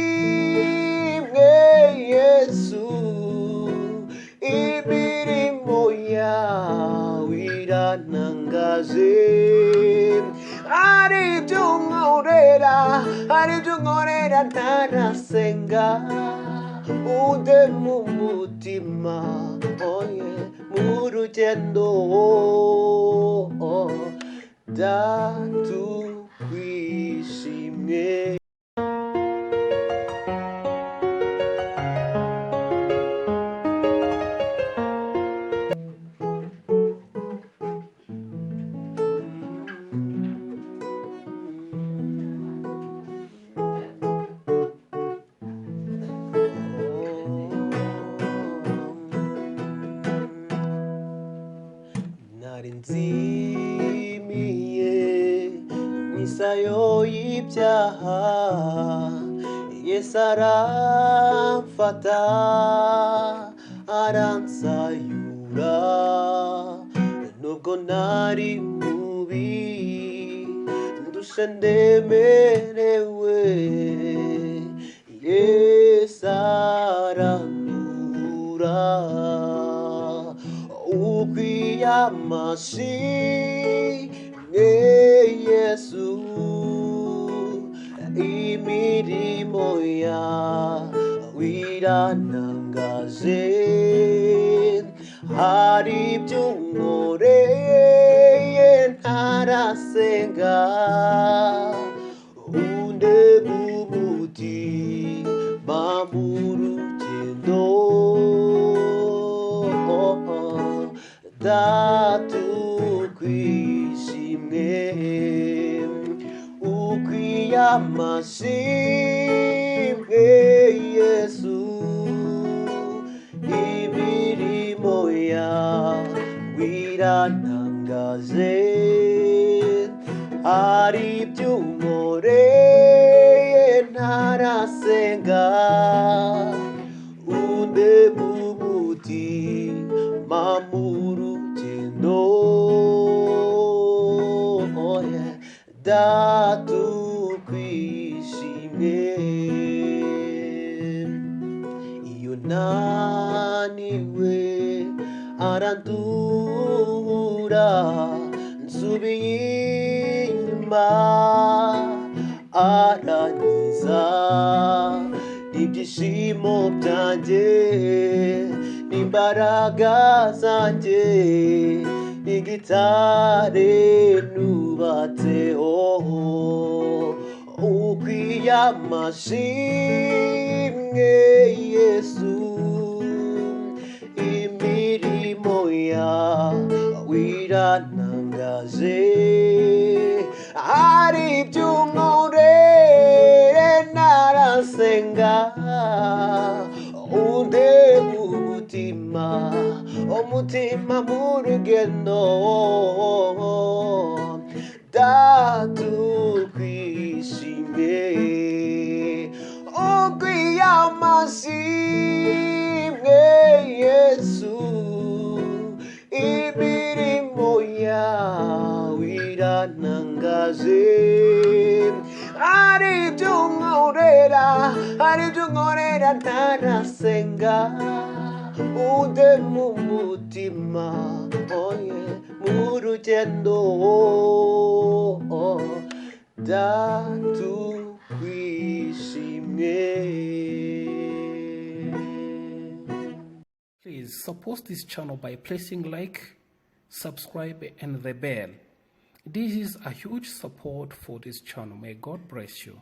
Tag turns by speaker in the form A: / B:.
A: amashimwe Yesu, imirimo yawe irantangaje. Hari ibyo unkorera ntarasenga, ude mu mutima oye mu rugendo datukwishimye. Nari nzimiye nk'isayo y'ibyaha, Yesu aramfata aransayura. Nubwo nari mubi ndusha ndemerewe, Yesu arantura. Ukwiye amashimwe Yesu, imirimo yawe irantangaje. Hari ibyo unkoreye ntarasenga, undeba umutima mu rugendo datukwishimye. Ukwiye amashimwe Yesu, imirimo yawe irantangaje. Hari ibyo unkoreye ntarasenga, undeba umutima mu rugendo datukwishimye. Iyo naniwe arandura, nsubiye inyuma arankiza. Ibyishimo byanjye n'imbaraga zanjye, igitare nubatseho. Ukwiye amashimwe Yesu, imirimo yawe irantangaje. Hari ibyo unkoreye ntarasenga, undeba umutima mu rugendo datukwishimye. Ukwiye amashimwe Yesu, imirimo yawe irantangaje. Hari ibyo unkorera ntarasenga, ude mu mutima oye mu rugendo datukwishimye.
B: Please support this channel by pressing like, subscribe and the bell. This is a huge support for this channel. May God bless you.